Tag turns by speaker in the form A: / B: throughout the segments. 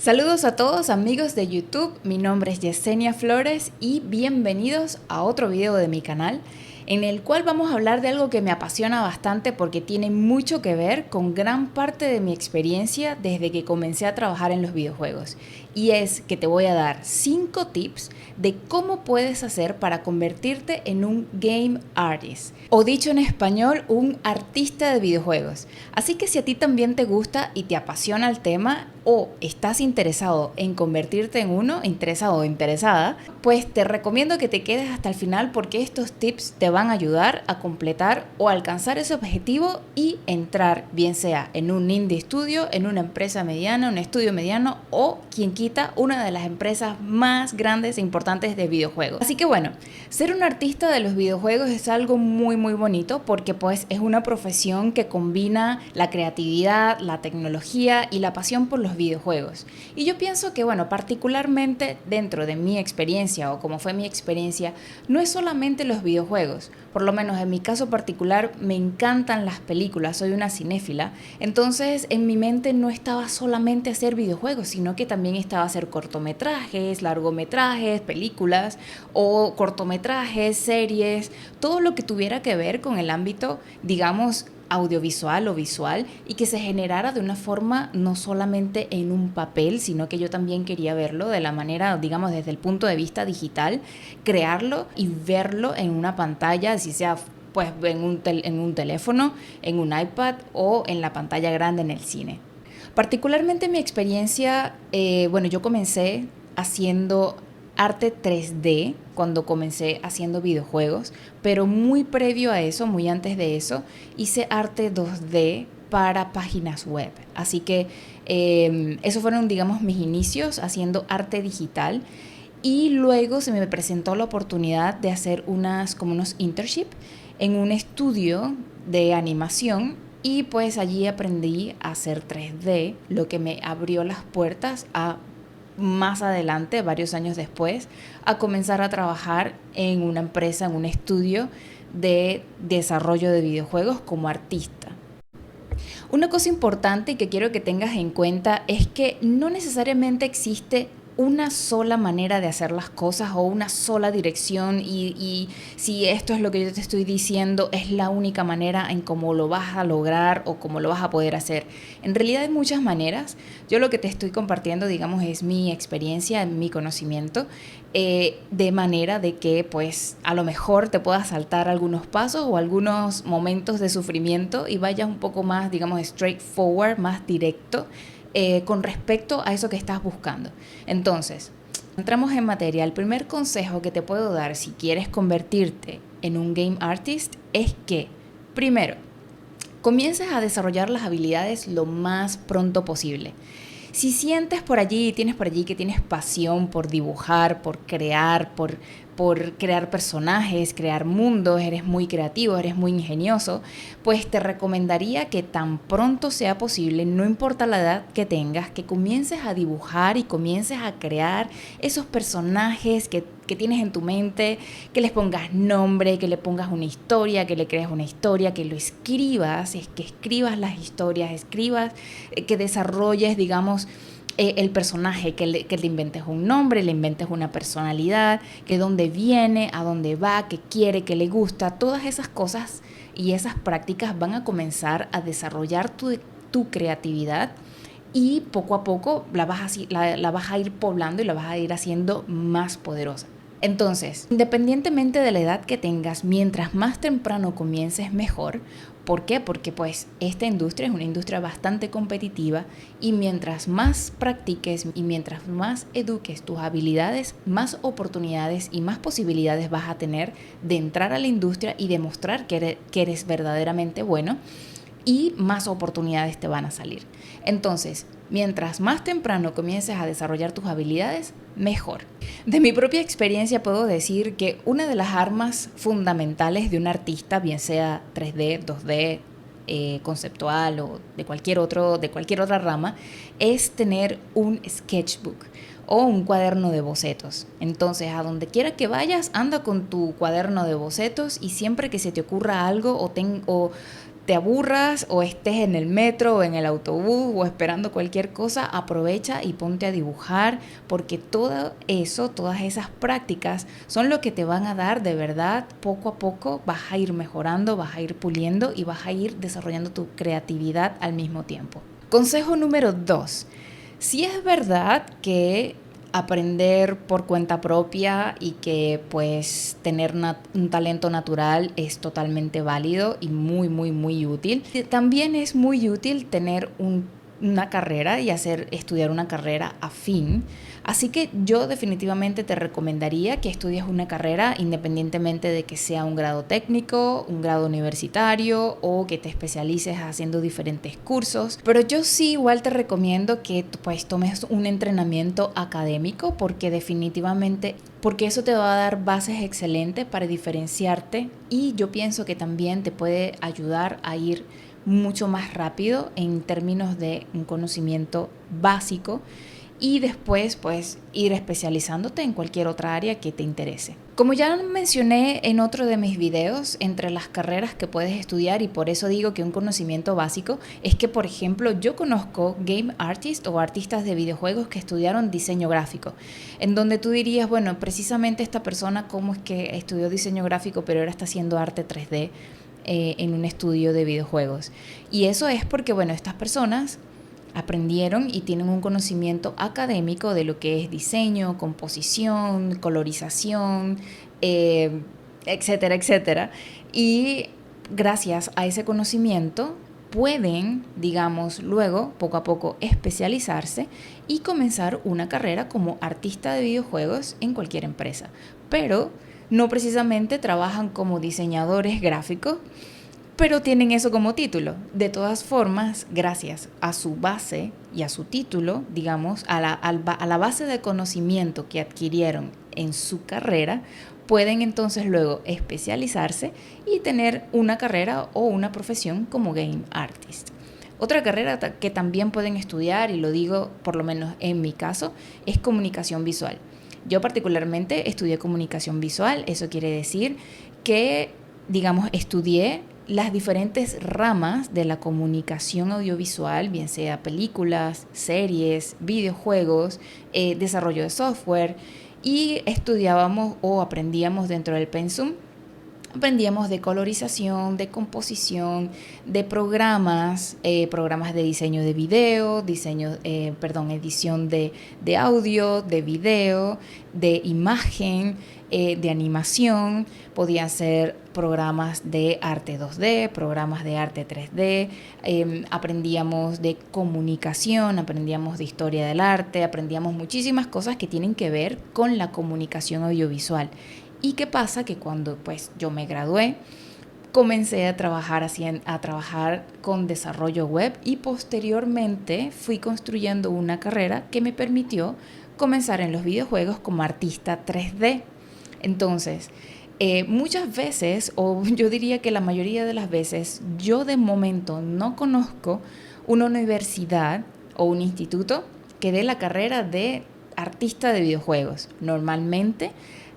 A: Saludos a todos amigos de YouTube, mi nombre es Yesenia Flores y bienvenidos a otro video de mi canal en el cual vamos a hablar de algo que me apasiona bastante porque tiene mucho que ver con gran parte de mi experiencia desde que comencé a trabajar en los videojuegos. Y es que te voy a dar 5 tips de cómo puedes hacer para convertirte en un game artist, o dicho en español, un artista de videojuegos. Así que si a ti también te gusta y te apasiona el tema o estás interesado en convertirte en uno, interesado o interesada, pues te recomiendo que te quedes hasta el final porque estos tips te van a ayudar a completar o alcanzar ese objetivo y entrar, bien sea en un indie studio, en una empresa mediana, un estudio mediano o quien quita una de las empresas más grandes e importantes de videojuegos. Así que bueno, ser un artista de los videojuegos es algo muy bonito porque pues es una profesión que combina la creatividad, la tecnología y la pasión por los videojuegos. Y yo pienso que bueno, particularmente dentro de mi experiencia o como fue mi experiencia, no es solamente los videojuegos. Por lo menos en mi caso particular me encantan las películas, soy una cinéfila. Entonces en mi mente no estaba solamente hacer videojuegos, sino que también estaba hacer cortometrajes, largometrajes, películas o cortometrajes, series, todo lo que tuviera que ver con el ámbito, digamos, audiovisual o visual y que se generara de una forma no solamente en un papel, sino que yo también quería verlo de la manera, digamos, desde el punto de vista digital, crearlo y verlo en una pantalla, si sea pues en un teléfono, en un iPad o en la pantalla grande en el cine. Particularmente mi experiencia, bueno, yo comencé haciendo arte 3D cuando comencé haciendo videojuegos, pero muy previo a eso, muy antes de eso, hice arte 2D para páginas web. Así que esos fueron, digamos, mis inicios haciendo arte digital. Y luego se me presentó la oportunidad de hacer como unos internship en un estudio de animación y pues allí aprendí a hacer 3D, lo que me abrió las puertas a más adelante, varios años después, a comenzar a trabajar en una empresa, en un estudio de desarrollo de videojuegos como artista. Una cosa importante que quiero que tengas en cuenta es que no necesariamente existe una sola manera de hacer las cosas o una sola dirección y si esto es lo que yo te estoy diciendo es la única manera en cómo lo vas a lograr o cómo lo vas a poder hacer. En realidad hay muchas maneras. Yo lo que te estoy compartiendo, digamos, es mi experiencia, mi conocimiento, de manera de que pues a lo mejor te puedas saltar algunos pasos o algunos momentos de sufrimiento y vayas un poco más, digamos, straightforward, más directo con respecto a eso que estás buscando. Entonces, entramos en materia. El primer consejo que te puedo dar si quieres convertirte en un game artist es que, primero, comiences a desarrollar las habilidades lo más pronto posible. Si sientes por allí, tienes por allí que tienes pasión por dibujar, por crear, por crear personajes, crear mundos, eres muy creativo, eres muy ingenioso, pues te recomendaría que tan pronto sea posible, no importa la edad que tengas, que comiences a dibujar y comiences a crear esos personajes que tienes en tu mente, que les pongas nombre, que le pongas una historia, que le crees una historia, que lo escribas, es que escribas las historias, escribas, que desarrolles, digamos, el personaje, que le inventes un nombre, le inventes una personalidad, que dónde viene, a dónde va, qué quiere, qué le gusta, todas esas cosas y esas prácticas van a comenzar a desarrollar tu creatividad y poco a poco la vas a ir poblando y la vas a ir haciendo más poderosa. Entonces, independientemente de la edad que tengas, mientras más temprano comiences mejor. ¿Por qué? Porque pues esta industria es una industria bastante competitiva y mientras más practiques y mientras más eduques tus habilidades, más oportunidades y más posibilidades vas a tener de entrar a la industria y demostrar que eres verdaderamente bueno y más oportunidades te van a salir. Entonces, mientras más temprano comiences a desarrollar tus habilidades, mejor. De mi propia experiencia puedo decir que una de las armas fundamentales de un artista, bien sea 3D, 2D, conceptual o de cualquier otra rama, es tener un sketchbook o un cuaderno de bocetos. Entonces, a donde quiera que vayas, anda con tu cuaderno de bocetos y siempre que se te ocurra algo o te aburras o estés en el metro o en el autobús o esperando cualquier cosa, aprovecha y ponte a dibujar, porque todo eso, todas esas prácticas son lo que te van a dar de verdad, poco a poco vas a ir mejorando, vas a ir puliendo y vas a ir desarrollando tu creatividad al mismo tiempo. Consejo número 2. Si es verdad que aprender por cuenta propia y que pues tener un talento natural es totalmente válido y muy muy muy útil. También es muy útil tener una carrera y estudiar una carrera afín. Así que yo definitivamente te recomendaría que estudies una carrera independientemente de que sea un grado técnico, un grado universitario o que te especialices haciendo diferentes cursos. Pero yo sí igual te recomiendo que pues tomes un entrenamiento académico porque eso te va a dar bases excelentes para diferenciarte y yo pienso que también te puede ayudar a ir mucho más rápido en términos de un conocimiento básico y después pues ir especializándote en cualquier otra área que te interese. Como ya mencioné en otro de mis videos, entre las carreras que puedes estudiar, y por eso digo que un conocimiento básico, es que por ejemplo yo conozco game artists o artistas de videojuegos que estudiaron diseño gráfico, en donde tú dirías, bueno, precisamente esta persona cómo es que estudió diseño gráfico pero ahora está haciendo arte 3D en un estudio de videojuegos. Y eso es porque, bueno, estas personas aprendieron y tienen un conocimiento académico de lo que es diseño, composición, colorización, etcétera, etcétera. Y gracias a ese conocimiento pueden, digamos, luego, poco a poco, especializarse y comenzar una carrera como artista de videojuegos en cualquier empresa. Pero no precisamente trabajan como diseñadores gráficos, pero tienen eso como título. De todas formas, gracias a su base y a su título, digamos, a la base de conocimiento que adquirieron en su carrera, pueden entonces luego especializarse y tener una carrera o una profesión como game artist. Otra carrera que también pueden estudiar, y lo digo por lo menos en mi caso, es comunicación visual. Yo particularmente estudié comunicación visual, eso quiere decir que, digamos, estudié las diferentes ramas de la comunicación audiovisual, bien sea películas, series, videojuegos, desarrollo de software, y estudiábamos o aprendíamos dentro del pensum. Aprendíamos de colorización, de composición, de programas de diseño de video, edición de audio, de video, de imagen, de animación. Podían ser programas de arte 2D, programas de arte 3D. Aprendíamos de comunicación, aprendíamos de historia del arte, aprendíamos muchísimas cosas que tienen que ver con la comunicación audiovisual. ¿Y qué pasa? Que cuando pues yo me gradué, comencé a trabajar con desarrollo web y posteriormente fui construyendo una carrera que me permitió comenzar en los videojuegos como artista 3D. Entonces, muchas veces, o yo diría que la mayoría de las veces, yo de momento no conozco una universidad o un instituto que dé la carrera de artista de videojuegos. Normalmente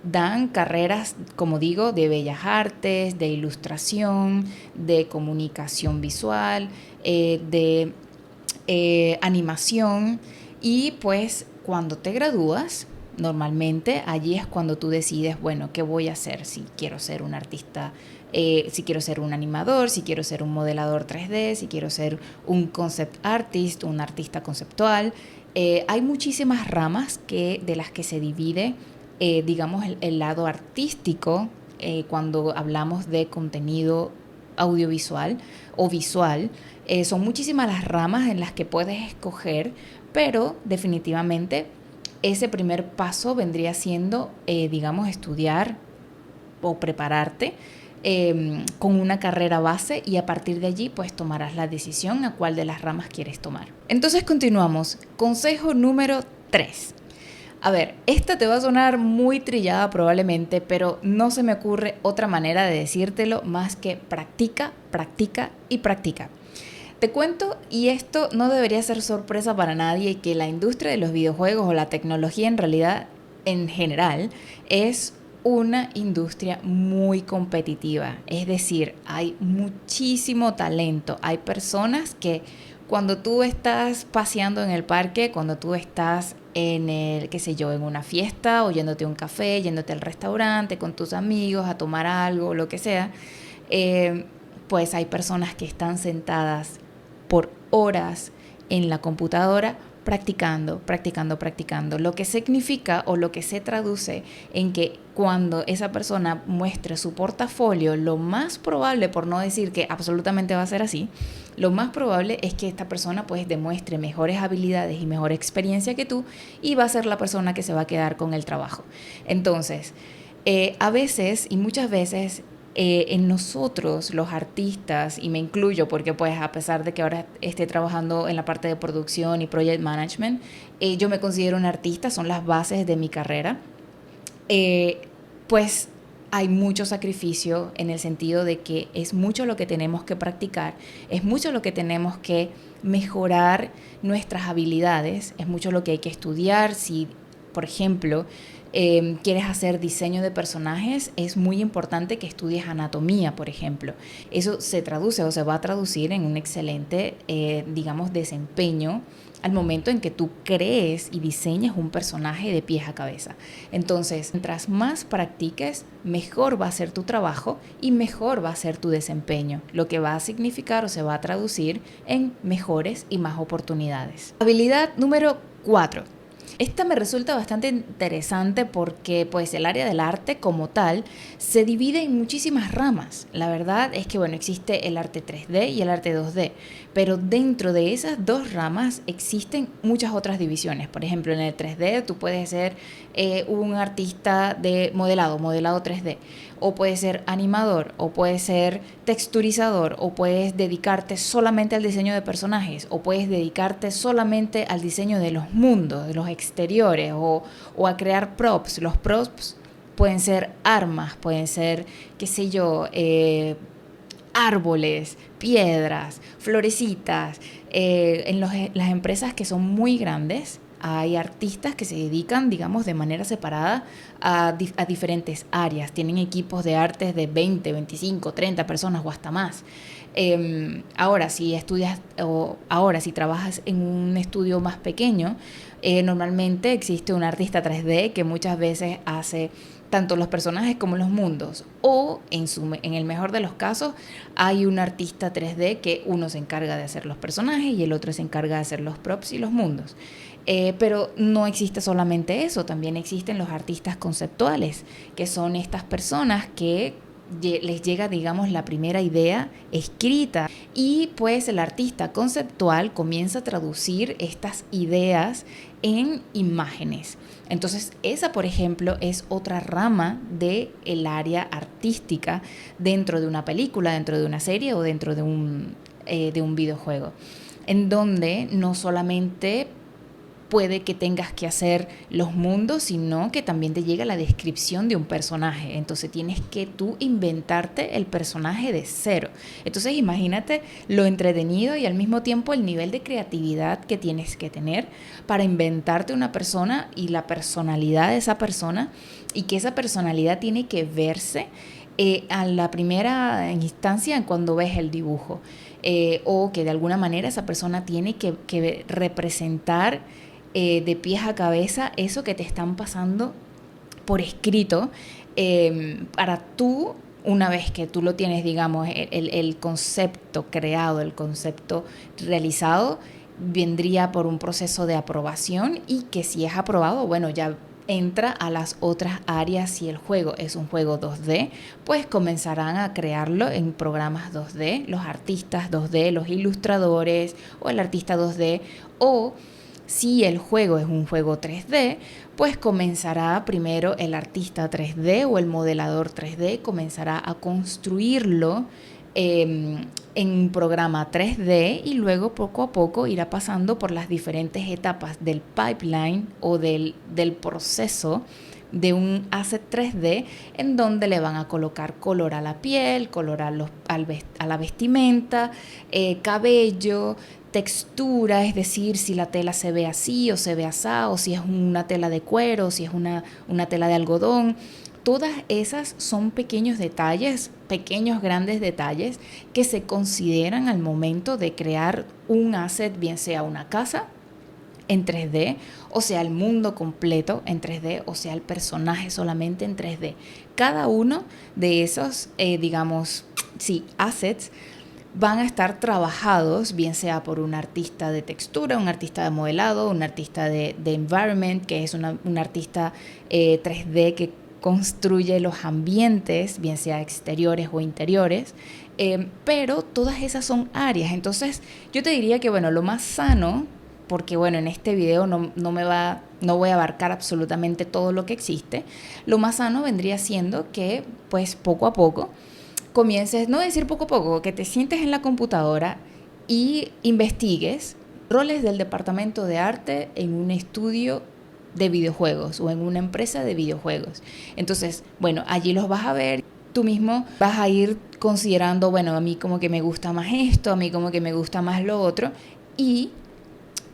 A: dan carreras, como digo, de bellas artes, de ilustración, de comunicación visual, de animación, y pues cuando te gradúas, normalmente allí es cuando tú decides, bueno, ¿qué voy a hacer? Si quiero ser un artista, si quiero ser un animador, si quiero ser un modelador 3D, si quiero ser un concept artist, un artista conceptual. Hay muchísimas ramas de las que se divide digamos, el lado artístico cuando hablamos de contenido audiovisual o visual. Son muchísimas las ramas en las que puedes escoger, pero definitivamente ese primer paso vendría siendo, digamos, estudiar o prepararte con una carrera base, y a partir de allí pues tomarás la decisión a cuál de las ramas quieres tomar. Entonces continuamos. Consejo número 3. A ver, esta te va a sonar muy trillada probablemente, pero no se me ocurre otra manera de decírtelo más que practica, practica y practica. Te cuento, y esto no debería ser sorpresa para nadie, que la industria de los videojuegos o la tecnología en realidad en general es una industria muy competitiva, es decir, hay muchísimo talento, hay personas que cuando tú estás paseando en el parque, cuando tú estás en el, qué sé yo, en una fiesta o yéndote a un café, yéndote al restaurante con tus amigos a tomar algo, lo que sea, eh, pues hay personas que están sentadas por horas en la computadora practicando, practicando, practicando, lo que significa o lo que se traduce en que cuando esa persona muestre su portafolio, lo más probable, por no decir que absolutamente va a ser así, lo más probable es que esta persona pues demuestre mejores habilidades y mejor experiencia que tú y va a ser la persona que se va a quedar con el trabajo. Entonces, a veces y muchas veces en nosotros, los artistas, y me incluyo porque pues a pesar de que ahora esté trabajando en la parte de producción y project management, yo me considero un artista, son las bases de mi carrera, eh, pues hay mucho sacrificio en el sentido de que es mucho lo que tenemos que practicar, es mucho lo que tenemos que mejorar nuestras habilidades, es mucho lo que hay que estudiar. Si, por ejemplo, quieres hacer diseño de personajes, es muy importante que estudies anatomía, por ejemplo. Eso se traduce o se va a traducir en un excelente, digamos, desempeño al momento en que tú crees y diseñas un personaje de pies a cabeza. Entonces, mientras más practiques, mejor va a ser tu trabajo y mejor va a ser tu desempeño, lo que va a significar o se va a traducir en mejores y más oportunidades. Habilidad número 4. Esta me resulta bastante interesante porque pues el área del arte como tal se divide en muchísimas ramas. La verdad es que bueno, existe el arte 3D y el arte 2D, pero dentro de esas dos ramas existen muchas otras divisiones. Por ejemplo, en el 3D tú puedes ser un artista de modelado, modelado 3D, o puedes ser animador, o puedes ser texturizador, o puedes dedicarte solamente al diseño de personajes, o puedes dedicarte solamente al diseño de los mundos, de los exteriores, o a crear props. Los props pueden ser armas, pueden ser, qué sé yo, árboles, piedras, florecitas. Las empresas que son muy grandes, hay artistas que se dedican, digamos, de manera separada a diferentes áreas. Tienen equipos de artes de 20, 25, 30 personas o hasta más. Ahora, si estudias o ahora si trabajas en un estudio más pequeño, normalmente existe un artista 3D que muchas veces hace tanto los personajes como los mundos, o en el mejor de los casos hay un artista 3D que uno se encarga de hacer los personajes y el otro se encarga de hacer los props y los mundos. Pero no existe solamente eso, también existen los artistas conceptuales, que son estas personas que les llega, digamos, la primera idea escrita y pues el artista conceptual comienza a traducir estas ideas en imágenes. Entonces, esa, por ejemplo, es otra rama del área artística dentro de una película, dentro de una serie o dentro de un videojuego, en donde no solamente puede que tengas que hacer los mundos, sino que también te llega la descripción de un personaje. Entonces tienes que tú inventarte el personaje de cero. Entonces imagínate lo entretenido y al mismo tiempo el nivel de creatividad que tienes que tener para inventarte una persona y la personalidad de esa persona, y que esa personalidad tiene que verse a la primera instancia cuando ves el dibujo. O que de alguna manera esa persona tiene que representar de pies a cabeza eso que te están pasando por escrito, para tú, una vez que tú lo tienes, digamos, el concepto creado, el concepto realizado, vendría por un proceso de aprobación y que si es aprobado, bueno, ya entra a las otras áreas. Si el juego es un juego 2D, pues comenzarán a crearlo en programas 2D, los artistas 2D, los ilustradores o el artista 2D, o si el juego es un juego 3D, pues comenzará primero el artista 3D o el modelador 3D, comenzará a construirlo en un programa 3D y luego poco a poco irá pasando por las diferentes etapas del pipeline o del proceso de un asset 3D, en donde le van a colocar color a la piel, color a la vestimenta, cabello, textura, es decir, si la tela se ve así o se ve asá, o si es una tela de cuero, o si es una tela de algodón. todas esas son pequeños detalles, pequeños grandes detalles que se consideran al momento de crear un asset, bien sea una casa en 3D, o sea el mundo completo en 3D, o sea el personaje solamente en 3D. Cada uno de esos, assets van a estar trabajados, bien sea por un artista de textura, un artista de modelado, un artista de environment, que es un artista 3D que construye los ambientes, bien sea exteriores o interiores, pero todas esas son áreas. Entonces yo te diría que lo más sano, porque en este video no voy a abarcar absolutamente todo lo que existe, lo más sano vendría siendo que pues poco a poco comiences, no decir poco a poco, que te sientes en la computadora y investigues roles del departamento de arte en un estudio de videojuegos o en una empresa de videojuegos. Entonces, allí los vas a ver. Tú mismo vas a ir considerando, a mí como que me gusta más esto, a mí como que me gusta más lo otro. Y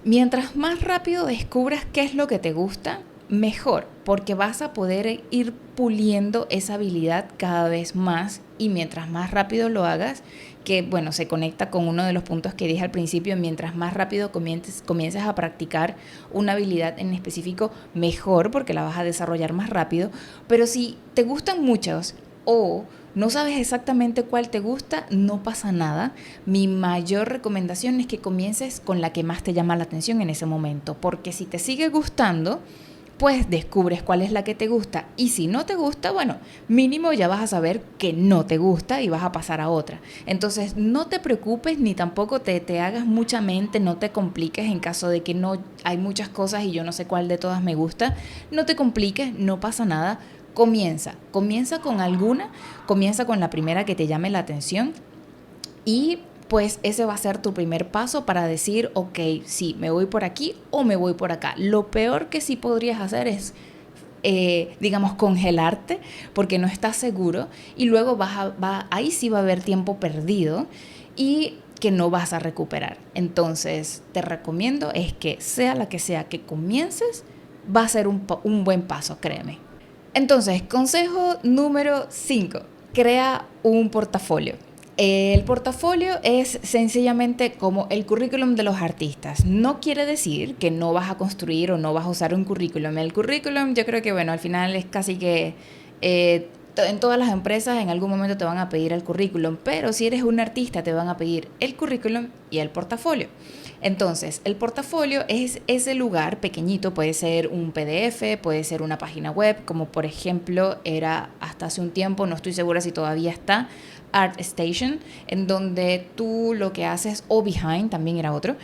A: mientras más rápido descubras qué es lo que te gusta, mejor, porque vas a poder ir puliendo esa habilidad cada vez más, y mientras más rápido lo hagas, que se conecta con uno de los puntos que dije al principio, mientras más rápido comiences a practicar una habilidad en específico, mejor, porque la vas a desarrollar más rápido. Pero si te gustan muchos o no sabes exactamente cuál te gusta, no pasa nada. Mi mayor recomendación es que comiences con la que más te llama la atención en ese momento, porque si te sigue gustando, pues descubres cuál es la que te gusta, y si no te gusta, mínimo ya vas a saber que no te gusta y vas a pasar a otra. Entonces no te preocupes ni tampoco te hagas mucha mente, no te compliques en caso de que no hay muchas cosas y yo no sé cuál de todas me gusta. No te compliques, no pasa nada. Comienza con alguna, comienza con la primera que te llame la atención, y pues ese va a ser tu primer paso para decir, ok, sí, me voy por aquí o me voy por acá. Lo peor que sí podrías hacer es, congelarte porque no estás seguro, y luego ahí sí va a haber tiempo perdido y que no vas a recuperar. Entonces te recomiendo es que sea la que sea que comiences, va a ser un buen paso, créeme. Entonces, consejo número 5, crea un portafolio. El portafolio es sencillamente como el currículum de los artistas. No quiere decir que no vas a construir o no vas a usar un currículum. El currículum, yo creo que al final es casi que en todas las empresas en algún momento te van a pedir el currículum, pero si eres un artista te van a pedir el currículum y el portafolio. Entonces, el portafolio es ese lugar pequeñito, puede ser un PDF, puede ser una página web, como por ejemplo era hasta hace un tiempo, no estoy segura si todavía está, ArtStation, en donde tú lo que haces, o Behind también era otro,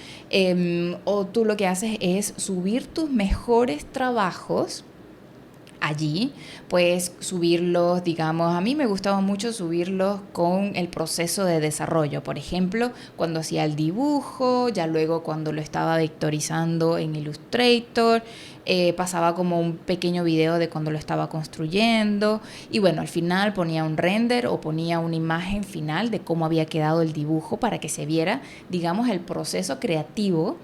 A: o tú lo que haces es subir tus mejores trabajos allí, pues subirlos, a mí me gustaba mucho subirlos con el proceso de desarrollo, por ejemplo, cuando hacía el dibujo, ya luego cuando lo estaba vectorizando en Illustrator, pasaba como un pequeño video de cuando lo estaba construyendo, y al final ponía un render o ponía una imagen final de cómo había quedado el dibujo para que se viera, el proceso creativo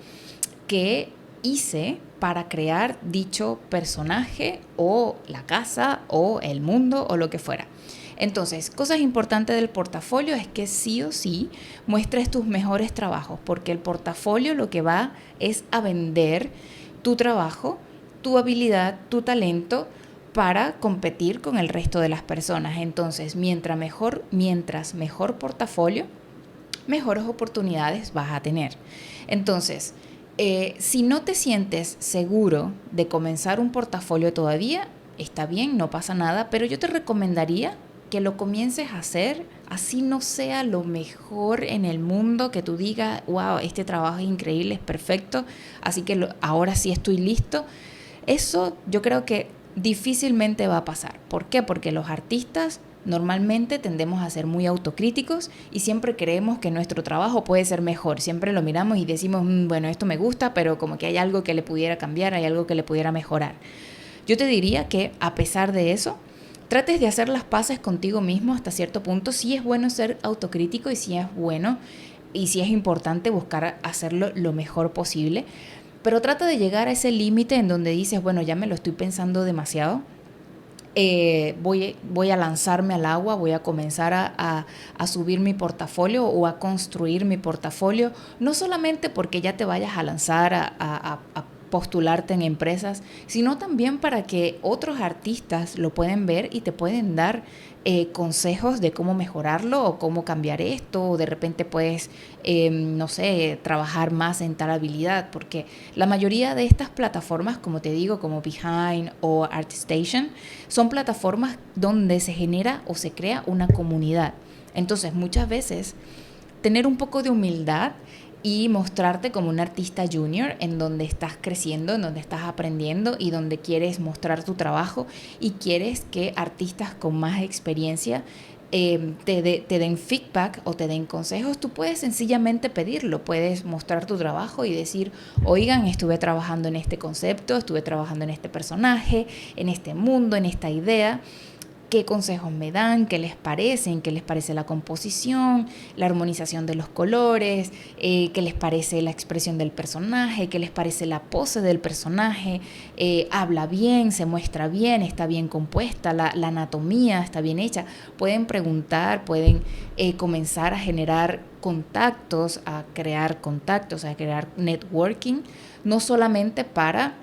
A: que hice para crear dicho personaje o la casa o el mundo o lo que fuera. Entonces, cosas importantes del portafolio es que sí o sí muestres tus mejores trabajos, porque el portafolio lo que va es a vender tu trabajo, tu habilidad, tu talento, para competir con el resto de las personas. Entonces, mientras mejor portafolio, mejores oportunidades vas a tener. Entonces, si no te sientes seguro de comenzar un portafolio todavía, está bien, no pasa nada, pero yo te recomendaría que lo comiences a hacer, así no sea lo mejor en el mundo, que tú digas, wow, este trabajo es increíble, es perfecto, así que ahora sí estoy listo. Eso yo creo que difícilmente va a pasar. ¿Por qué? Porque los artistas normalmente tendemos a ser muy autocríticos y siempre creemos que nuestro trabajo puede ser mejor. Siempre lo miramos y decimos, esto me gusta, pero como que hay algo que le pudiera cambiar, hay algo que le pudiera mejorar. Yo te diría que a pesar de eso, trates de hacer las paces contigo mismo hasta cierto punto. Sí es bueno ser autocrítico y sí es bueno y sí es importante buscar hacerlo lo mejor posible, pero trata de llegar a ese límite en donde dices, ya me lo estoy pensando demasiado, voy a lanzarme al agua, voy a comenzar a subir mi portafolio o a construir mi portafolio, no solamente porque ya te vayas a lanzar a postularte en empresas, sino también para que otros artistas lo pueden ver y te pueden dar consejos de cómo mejorarlo o cómo cambiar esto, o de repente puedes, no sé, trabajar más en tal habilidad, porque la mayoría de estas plataformas, como te digo, como Behind o ArtStation, son plataformas donde se genera o se crea una comunidad. Entonces, muchas veces, tener un poco de humildad y mostrarte como un artista junior en donde estás creciendo, en donde estás aprendiendo y donde quieres mostrar tu trabajo y quieres que artistas con más experiencia te den feedback o te den consejos. Tú puedes sencillamente pedirlo, puedes mostrar tu trabajo y decir, oigan, estuve trabajando en este concepto, estuve trabajando en este personaje, en este mundo, en esta idea. ¿Qué consejos me dan? ¿Qué les parecen? ¿Qué les parece la composición, la armonización de los colores? ¿Qué les parece la expresión del personaje? ¿Qué les parece la pose del personaje? ¿Habla bien? ¿Se muestra bien? ¿Está bien compuesta? ¿La anatomía está bien hecha? Pueden preguntar, pueden comenzar a generar contactos, a crear networking, no solamente para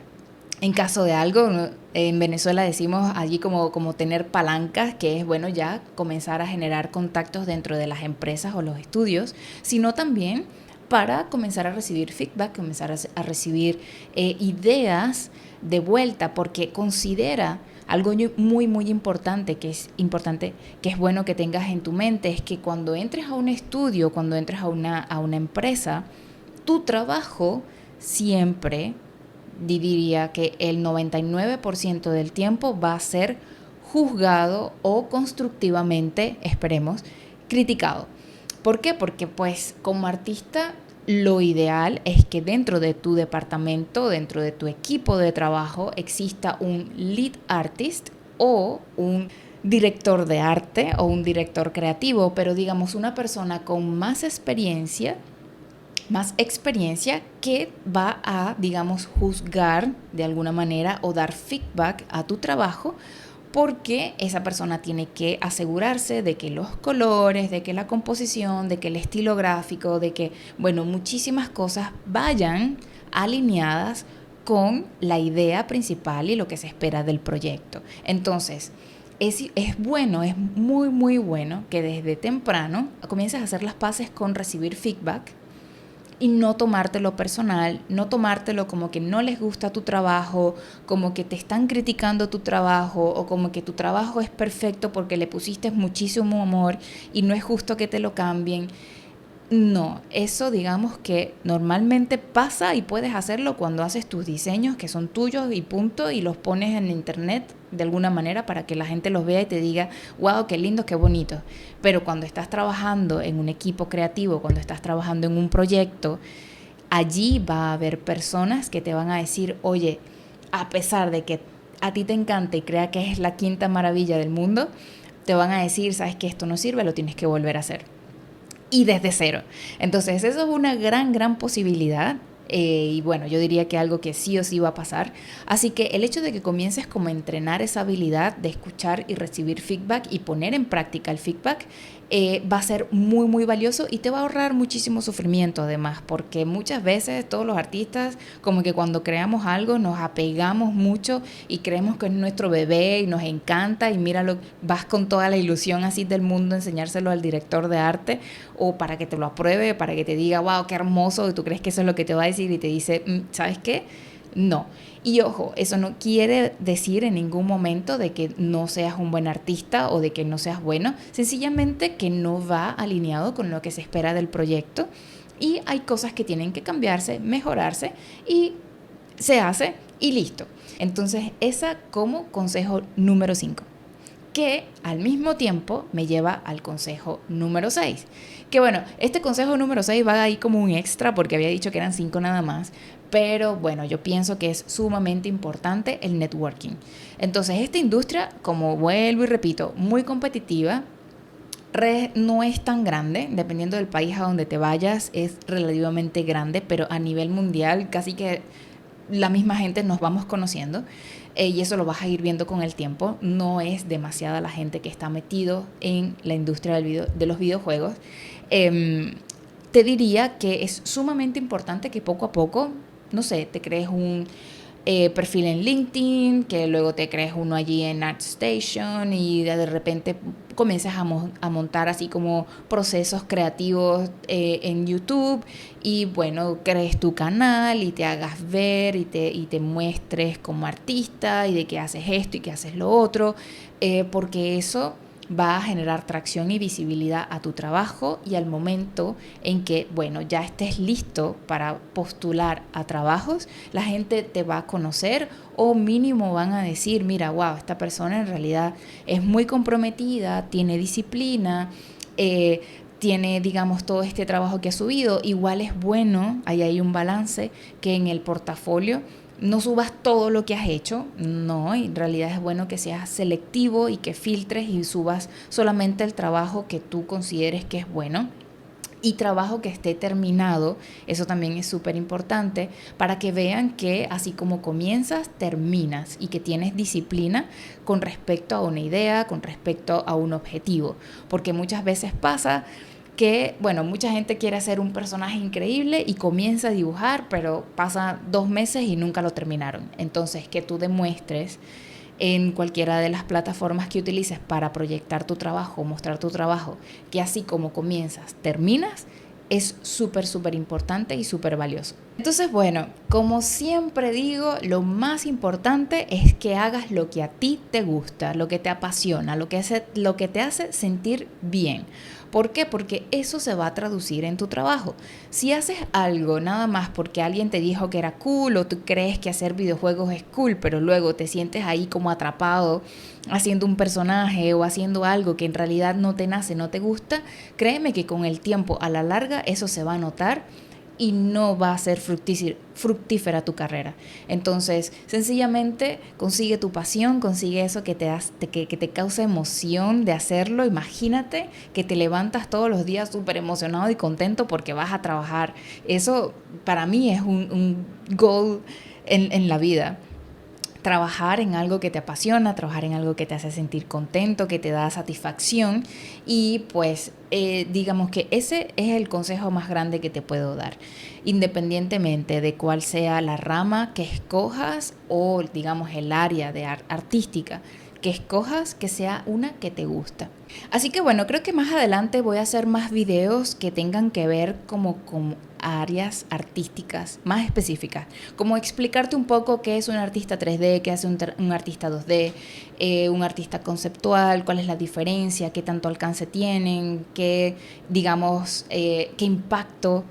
A: en caso de algo. En Venezuela decimos allí como tener palancas, que es bueno ya comenzar a generar contactos dentro de las empresas o los estudios, sino también para comenzar a recibir feedback, comenzar a recibir ideas de vuelta, porque considera algo muy, muy importante, que es bueno que tengas en tu mente, es que cuando entres a un estudio, cuando entres a una empresa, tu trabajo siempre diría que el 99% del tiempo va a ser juzgado o constructivamente, esperemos, criticado. ¿Por qué? Porque pues como artista lo ideal es que dentro de tu departamento, dentro de tu equipo de trabajo, exista un lead artist o un director de arte o un director creativo, pero digamos una persona con más experiencia que va a, digamos, juzgar de alguna manera o dar feedback a tu trabajo, porque esa persona tiene que asegurarse de que los colores, de que la composición, de que el estilo gráfico, de que, bueno, muchísimas cosas vayan alineadas con la idea principal y lo que se espera del proyecto. Entonces, es bueno, es muy, muy bueno que desde temprano comiences a hacer las paces con recibir feedback y no tomártelo personal, no tomártelo como que no les gusta tu trabajo, como que te están criticando tu trabajo o como que tu trabajo es perfecto porque le pusiste muchísimo amor y no es justo que te lo cambien. No, eso digamos que normalmente pasa y puedes hacerlo cuando haces tus diseños que son tuyos y punto, y los pones en internet de alguna manera para que la gente los vea y te diga, wow, qué lindo, qué bonito. Pero cuando estás trabajando en un equipo creativo, cuando estás trabajando en un proyecto, allí va a haber personas que te van a decir, oye, a pesar de que a ti te encanta y crea que es la quinta maravilla del mundo, te van a decir, sabes que esto no sirve, lo tienes que volver a hacer y desde cero. Entonces, eso es una gran, gran posibilidad. Y bueno, yo diría que algo que sí o sí va a pasar. Así que el hecho de que comiences como a entrenar esa habilidad de escuchar y recibir feedback y poner en práctica el feedback va a ser muy, muy valioso y te va a ahorrar muchísimo sufrimiento además, porque muchas veces todos los artistas como que cuando creamos algo nos apegamos mucho y creemos que es nuestro bebé y nos encanta y míralo, vas con toda la ilusión así del mundo a enseñárselo al director de arte o para que te lo apruebe, para que te diga, wow, qué hermoso, y tú crees que eso es lo que te va a decir y te dice, ¿sabes qué? No. Y ojo, eso no quiere decir en ningún momento de que no seas un buen artista o de que no seas bueno, sencillamente que no va alineado con lo que se espera del proyecto y hay cosas que tienen que cambiarse, mejorarse y se hace y listo. Entonces, esa como consejo número 5, que al mismo tiempo me lleva al consejo número 6. Que bueno, este consejo número 6 va ahí como un extra porque había dicho que eran 5 nada más, pero bueno, yo pienso que es sumamente importante el networking. Entonces, esta industria, como vuelvo y repito, muy competitiva, no es tan grande, dependiendo del país a donde te vayas, es relativamente grande, pero a nivel mundial casi que la misma gente nos vamos conociendo, y eso lo vas a ir viendo con el tiempo. No es demasiada la gente que está metido en la industria de los videojuegos. Te diría que es sumamente importante que poco a poco, no sé, te crees un perfil en LinkedIn, que luego te crees uno allí en ArtStation y de repente comienzas a montar así como procesos creativos en YouTube, y bueno, crees tu canal y te hagas ver y te muestres como artista y de que haces esto y que haces lo otro, porque eso va a generar tracción y visibilidad a tu trabajo, y al momento en que, bueno, ya estés listo para postular a trabajos, la gente te va a conocer, o mínimo van a decir, mira, wow, esta persona en realidad es muy comprometida, tiene disciplina, tiene, digamos, todo este trabajo que ha subido. Igual es bueno, ahí hay un balance, que en el portafolio no subas todo lo que has hecho, no, en realidad es bueno que seas selectivo y que filtres y subas solamente el trabajo que tú consideres que es bueno, y trabajo que esté terminado. Eso también es súper importante para que vean que así como comienzas, terminas, y que tienes disciplina con respecto a una idea, con respecto a un objetivo, porque muchas veces pasa que, bueno, mucha gente quiere hacer un personaje increíble y comienza a dibujar, pero pasa 2 meses y nunca lo terminaron. Entonces, que tú demuestres en cualquiera de las plataformas que utilices para proyectar tu trabajo, mostrar tu trabajo, que así como comienzas, terminas, es súper, súper importante y súper valioso. Entonces, bueno, como siempre digo, lo más importante es que hagas lo que a ti te gusta, lo que te apasiona, lo que te hace sentir bien. ¿Por qué? Porque eso se va a traducir en tu trabajo. Si haces algo nada más porque alguien te dijo que era cool, o tú crees que hacer videojuegos es cool, pero luego te sientes ahí como atrapado haciendo un personaje o haciendo algo que en realidad no te nace, no te gusta, créeme que con el tiempo, a la larga, eso se va a notar y no va a ser fructífera tu carrera. Entonces, sencillamente consigue tu pasión, consigue eso que te causa emoción de hacerlo. Imagínate que te levantas todos los días súper emocionado y contento porque vas a trabajar. Eso para mí es un goal en la vida. Trabajar en algo que te apasiona, trabajar en algo que te hace sentir contento, que te da satisfacción, y pues digamos que ese es el consejo más grande que te puedo dar, independientemente de cuál sea la rama que escojas o digamos el área de artística que escojas, que sea una que te gusta. Así que bueno, creo que más adelante voy a hacer más videos que tengan que ver como con áreas artísticas más específicas, como explicarte un poco qué es un artista 3D, qué hace un artista 2D, un artista conceptual, cuál es la diferencia, qué tanto alcance tienen, qué, digamos, qué impacto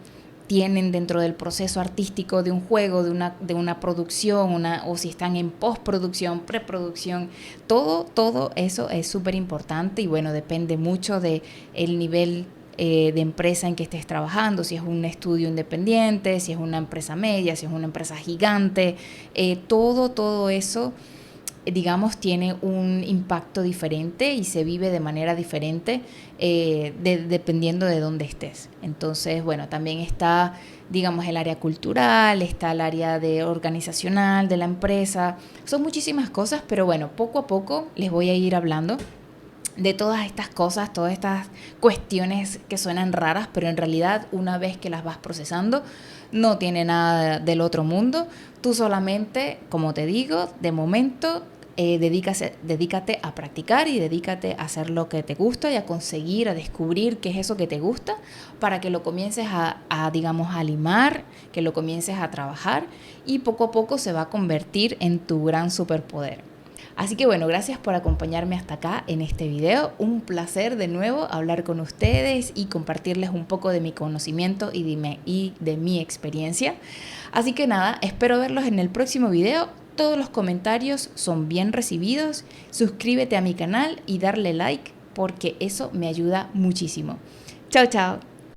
A: tienen dentro del proceso artístico de un juego, de una producción, o si están en postproducción, preproducción. Todo eso es súper importante, y bueno, depende mucho del nivel de empresa en que estés trabajando, si es un estudio independiente, si es una empresa media, si es una empresa gigante. Todo eso, digamos, tiene un impacto diferente y se vive de manera diferente dependiendo de dónde estés. Entonces, bueno, también está, digamos, el área cultural, está el área organizacional de la empresa. Son muchísimas cosas, pero bueno, poco a poco les voy a ir hablando de todas estas cosas, todas estas cuestiones que suenan raras, pero en realidad una vez que las vas procesando, no tiene nada del otro mundo. Tú solamente, como te digo, de momento dedícate a practicar y dedícate a hacer lo que te gusta y a conseguir, a descubrir qué es eso que te gusta, para que lo comiences digamos, a limar, que lo comiences a trabajar, y poco a poco se va a convertir en tu gran superpoder. Así que bueno, gracias por acompañarme hasta acá en este video. Un placer de nuevo hablar con ustedes y compartirles un poco de mi conocimiento y de mi experiencia. Así que nada, espero verlos en el próximo video. Todos los comentarios son bien recibidos. Suscríbete a mi canal y darle like, porque eso me ayuda muchísimo. Chao, chao.